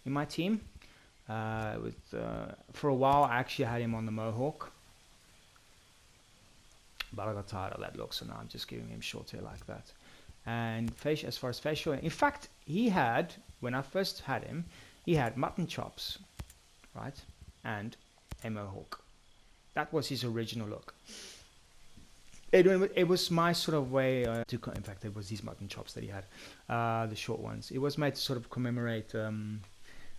[SPEAKER 1] in my team. For a while, I actually had him on the Mohawk, but I got tired of that look, so now I'm just giving him short hair like that. And as far as facial, in fact, he had, when I first had him, he had mutton chops, right, and a Mohawk. That was his original look. It was my sort of way in fact, it was these mutton chops that he had, the short ones. It was made to sort of commemorate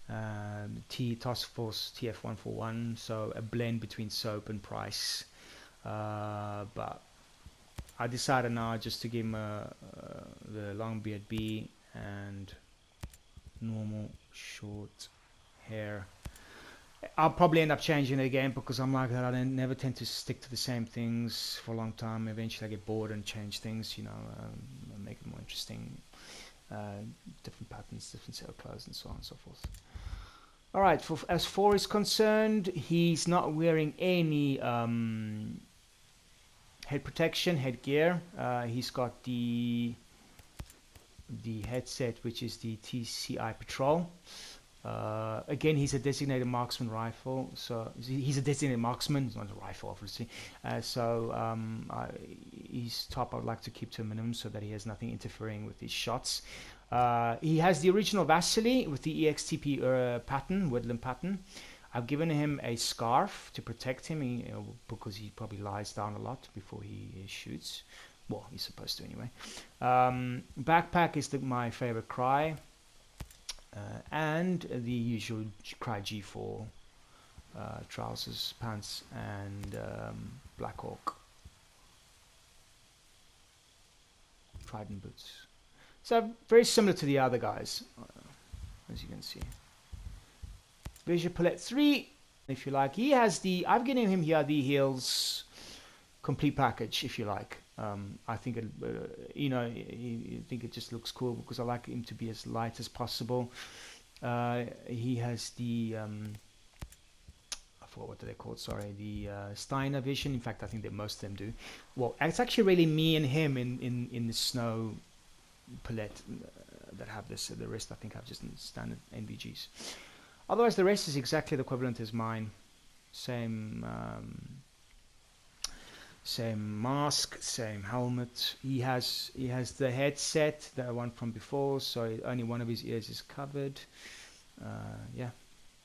[SPEAKER 1] Task Force TF-141, so a blend between Soap and Price. But I decided now just to give him the long beard B and normal short hair. I'll probably end up changing it again because I'm like that. I never tend to stick to the same things for a long time. Eventually I get bored and change things, make it more interesting. Different patterns, different set of clothes and so on and so forth. Alright, as 4 is concerned, he's not wearing any head protection, headgear. He's got the headset, which is the TCI Patrol. Again, he's a designated marksman rifle, so he's a designated marksman. It's not a rifle, obviously. His top I would like to keep to a minimum so that he has nothing interfering with his shots. He has the original Vasily with the EXTP pattern, woodland pattern. I've given him a scarf to protect him because he probably lies down a lot before he shoots. Well, he's supposed to anyway. Backpack is my favorite Cry. And the usual Cry G4 trousers, pants, and Black Hawk Trident boots. So very similar to the other guys, as you can see. Visual Palette 3, if you like. He has I've given him here the heels complete package, if you like. I think I think it just looks cool because I like him to be as light as possible. He has the I forgot what they're called. Sorry, the Steiner Vision. In fact, I think that most of them do. Well, it's actually really me and him in the snow palette that have this. The rest I think have just standard NVGs. Otherwise, the rest is exactly the equivalent as mine. Same mask, same helmet. He has the headset, the one from before, so only one of his ears is covered. Yeah,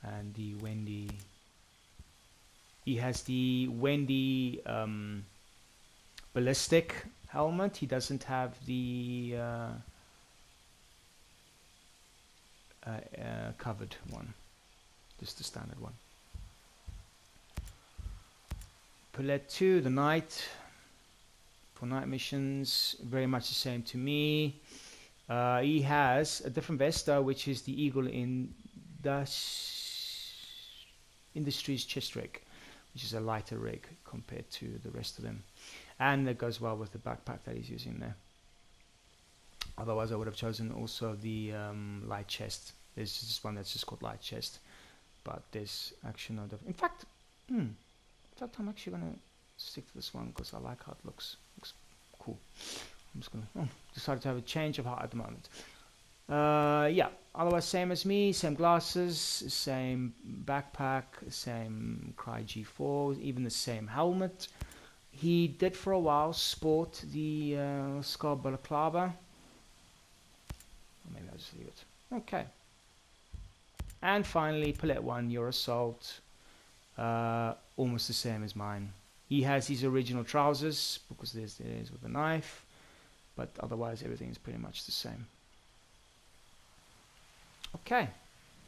[SPEAKER 1] and the Wendy. He has the Wendy ballistic helmet. He doesn't have the covered one, just the standard one. Palette 2, the night, for night missions, very much the same to me. He has a different vest though, which is the Eagle Industries chest rig, which is a lighter rig compared to the rest of them. And that goes well with the backpack that he's using there. Otherwise I would have chosen also the light chest. There's just one that's just called light chest. But there's actually no difference. In fact, I'm actually going to stick to this one because I like how it looks. Looks cool. I'm just going to decided to have a change of heart at the moment. Yeah, otherwise same as me, same glasses, same backpack, same Cry G4, even the same helmet. He did for a while sport the Skull Balaclava. Maybe I'll just leave it. Okay. And finally, Palette 1, your Assault. Almost the same as mine. He has his original trousers because there's with a knife, but otherwise everything is pretty much the same. Okay,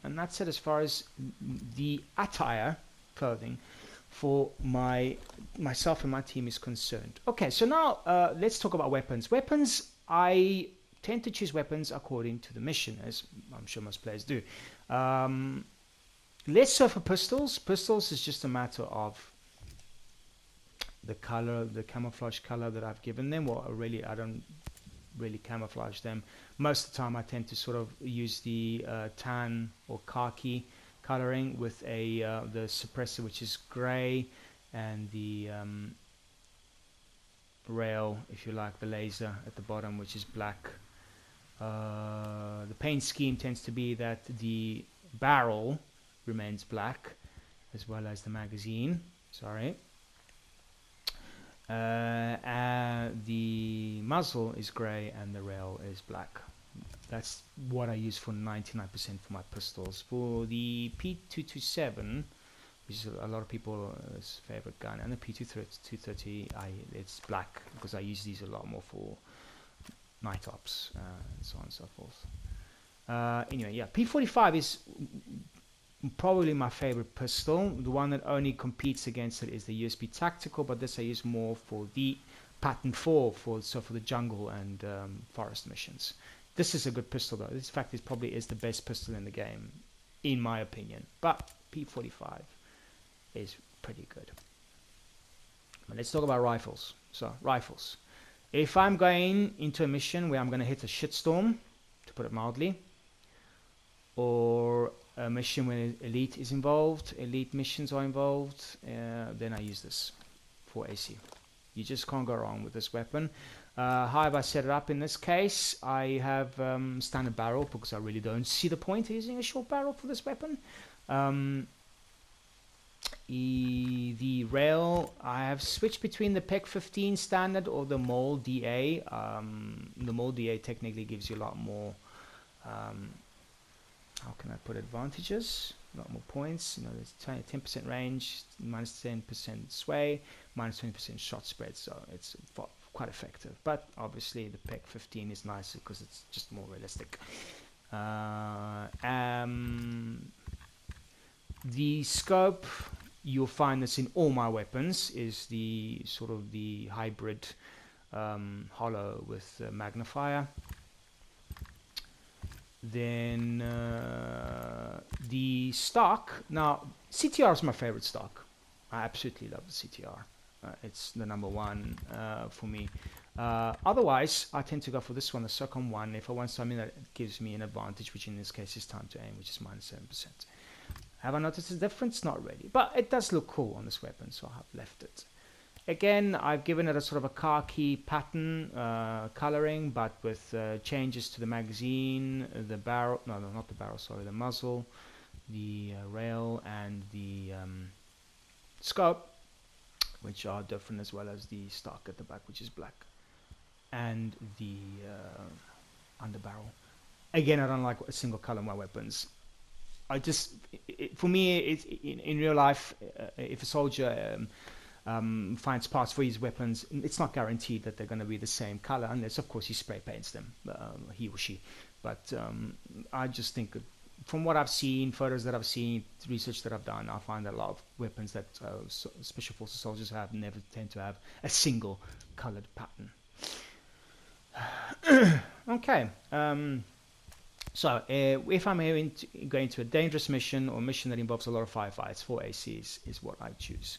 [SPEAKER 1] and that's it as far as the attire clothing for myself and my team is concerned. Okay, so now let's talk about weapons. Weapons, I tend to choose weapons according to the mission, as I'm sure most players do. Less so for pistols. Pistols is just a matter of the color, the camouflage color that I've given them. Well, I don't really camouflage them. Most of the time I tend to sort of use the tan or khaki coloring with the suppressor, which is gray, and the rail, if you like, the laser at the bottom, which is black. The paint scheme tends to be that the barrel remains black, as well as the magazine. Sorry. The muzzle is grey and the rail is black. That's what I use for 99% for my pistols. For the P227, which is a lot of people's favorite gun, and the P230, it's black because I use these a lot more for night ops and so on and so forth. Anyway, yeah, P45 is probably my favorite pistol. The one that only competes against it is the USB Tactical, but this I use more for the Pattern 4 for the jungle and forest missions. This is a good pistol though. This, in fact, probably is the best pistol in the game, in my opinion. But P45 is pretty good. But let's talk about rifles. So rifles. If I'm going into a mission where I'm going to hit a shitstorm, to put it mildly, or a mission where elite is involved, elite missions are involved, then I use this for AC. You just can't go wrong with this weapon. How have I set it up in this case? I have standard barrel because I really don't see the point of using a short barrel for this weapon. The rail, I have switched between the PEC 15 standard or the MOL DA. The MOL DA technically gives you a lot more, how can I put advantages? A lot more points. You know, there's 10% range, minus 10% sway, minus 20% shot spread. So it's quite effective. But obviously the PEC 15 is nicer because it's just more realistic. The scope, you'll find this in all my weapons, is the sort of the hybrid hollow with magnifier. Then the stock. Now, CTR is my favorite stock. I absolutely love the CTR. It's the number one for me. Otherwise, I tend to go for this one, the Recon one, if I want something that gives me an advantage, which in this case is time to aim, which is minus 7%. Have I noticed a difference? Not really. But it does look cool on this weapon, so I have left it. Again, I've given it a sort of a khaki pattern coloring, but with changes to the magazine, the barrel, no, not the barrel, sorry, the muzzle, the rail, and the scope, which are different, as well as the stock at the back, which is black, and the underbarrel. Again, I don't like a single color in my weapons. I just, for me, it's in real life, if a soldier finds parts for his weapons, it's not guaranteed that they're going to be the same color, unless of course he spray paints them, he or she. But I just think, from what I've seen, photos that I've seen, research that I've done, I find that a lot of weapons that special forces soldiers have never tend to have a single colored pattern. Okay. So if I'm going to a dangerous mission or a mission that involves a lot of firefights, 4 ACs is what I choose.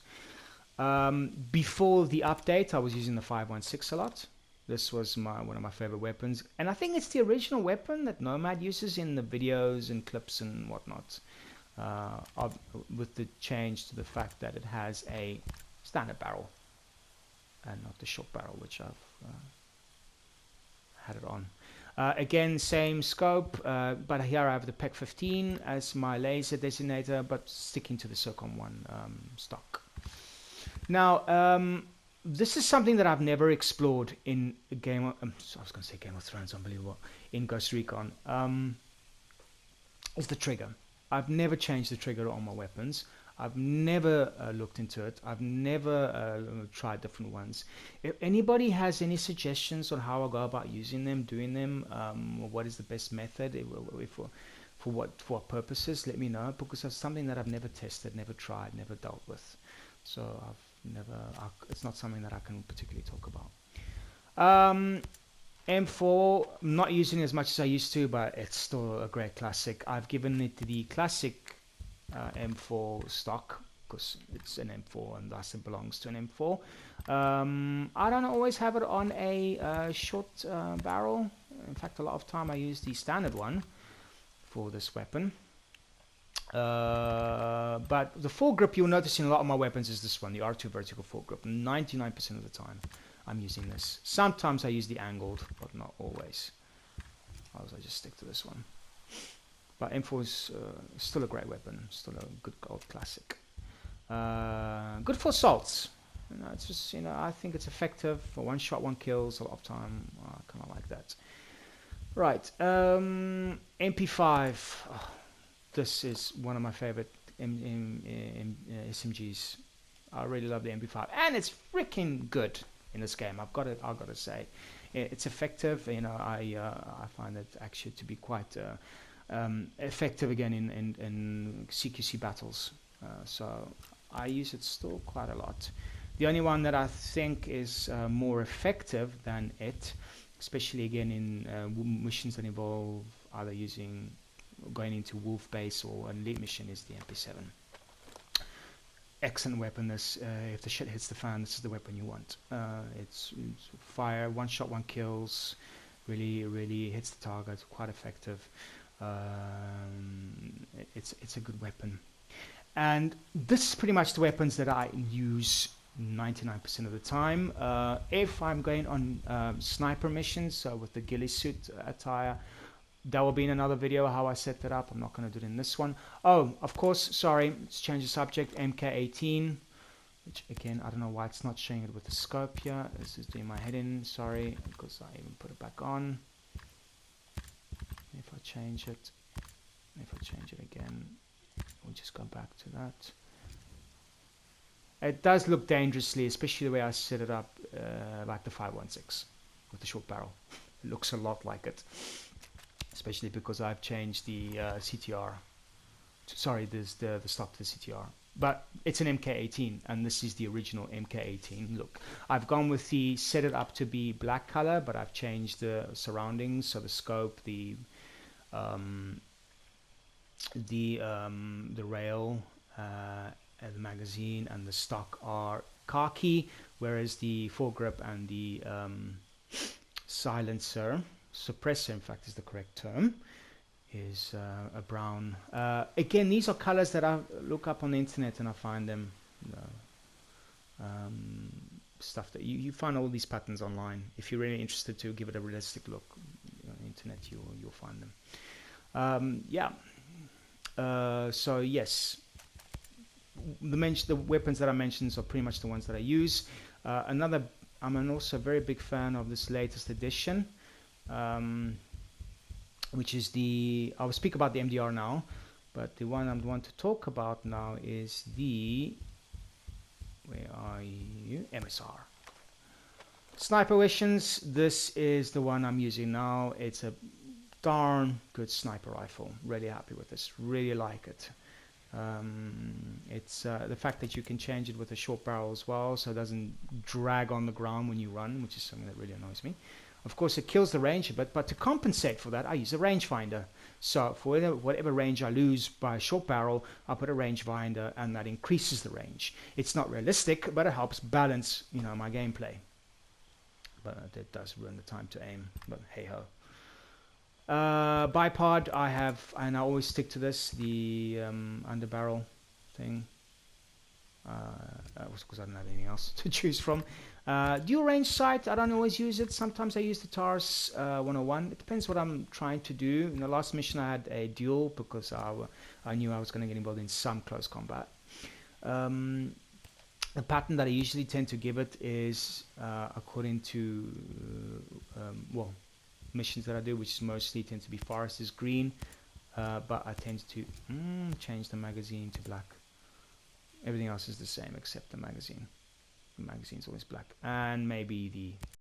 [SPEAKER 1] Before the update, I was using the 5.16 a lot. This was one of my favorite weapons, and I think it's the original weapon that Nomad uses in the videos and clips and whatnot, with the change to the fact that it has a standard barrel and not the short barrel, which I've had it on. Again, same scope, but here I have the PEC 15 as my laser designator, but sticking to the Recon 1 stock. Now, this is something that I've never explored in a game of, I was going to say Game of Thrones, unbelievable, in Ghost Recon, is the trigger. I've never changed the trigger on my weapons. I've never looked into it. I've never tried different ones. If anybody has any suggestions on how I go about using them, doing them, or what is the best method, For what purposes? Let me know, because it's something that I've never tested, never tried, never dealt with. So it's not something that I can particularly talk about. M4, I'm not using it as much as I used to, but it's still a great classic. I've given it the classic M4 stock because it's an M4 and thus it belongs to an M4. I don't always have it on a short barrel. In fact, a lot of time I use the standard one for this weapon. But the foregrip you'll notice in a lot of my weapons is this one, the R2 vertical foregrip. 99% of the time I'm using this. Sometimes I use the angled, but not always. Otherwise I just stick to this one. But M4 is still a great weapon, still a good old classic. Good for assaults. You know, it's just, I think it's effective for one shot, one kills a lot of time. I kind of like that. Right, MP5. Oh, this is one of my favorite SMGs. I really love the MP5, and it's freaking good in this game. I've got to say, it's effective. I find it actually to be quite effective again in CQC battles. So I use it still quite a lot. The only one that I think is more effective than it, especially again in missions that involve either going into wolf base or an elite mission, is the MP7. Excellent weapon. This if the shit hits the fan, this is the weapon you want. It's fire, one shot, one kills, really hits the target, quite effective. It's a good weapon, and this is pretty much the weapons that I use 99% of the time. If I'm going on sniper missions, so with the ghillie suit attire, that will be in another video how I set that up. I'm not going to do it in this one. Oh, of course, sorry, let's change the subject. MK18, which again, I don't know why it's not showing it with the scope here. This is doing my head in, sorry, because I even put it back on. If I change it again, we'll just go back to that. It does look dangerously, especially the way I set it up, like the 5.16 with the short barrel. It looks a lot like it, especially because I've changed the CTR. Sorry, there's the stock to the CTR. But it's an MK18, and this is the original MK18 look. I've gone with set it up to be black color, but I've changed the surroundings, so the scope, the rail, and the magazine and the stock are khaki, whereas the foregrip and the silencer, suppressor in fact is the correct term, is a brown. Again, these are colors that I look up on the internet and I find them, stuff that you find all these patterns online. If you're really interested to give it a realistic look on the internet, you'll find them. So yes, the weapons that I mentioned are pretty much the ones that I use. I'm also a very big fan of this latest edition, which is I will speak about the MDR now, but the one I want to talk about now is where are you? MSR. Sniper weapons. This is the one I'm using now. It's a darn good sniper rifle. Really happy with this. Really like it. It's the fact that you can change it with a short barrel as well, so it doesn't drag on the ground when you run, which is something that really annoys me. Of course, it kills the range a bit, but to compensate for that, I use a rangefinder. So for whatever range I lose by a short barrel, I put a rangefinder, and that increases the range. It's not realistic, but it helps balance, my gameplay. But it does ruin the time to aim. But hey ho. Bipod, I have, and I always stick to this, the underbarrel thing. Because I don't have anything else to choose from. Dual range sight, I don't always use it. Sometimes I use the TARS 101. It depends what I'm trying to do. In the last mission I had a dual because I knew I was going to get involved in some close combat. The pattern that I usually tend to give it is according to missions that I do, which mostly tend to be forest is green, but I tend to change the magazine to black. Everything else is the same except the magazine. The magazine's always black, and maybe the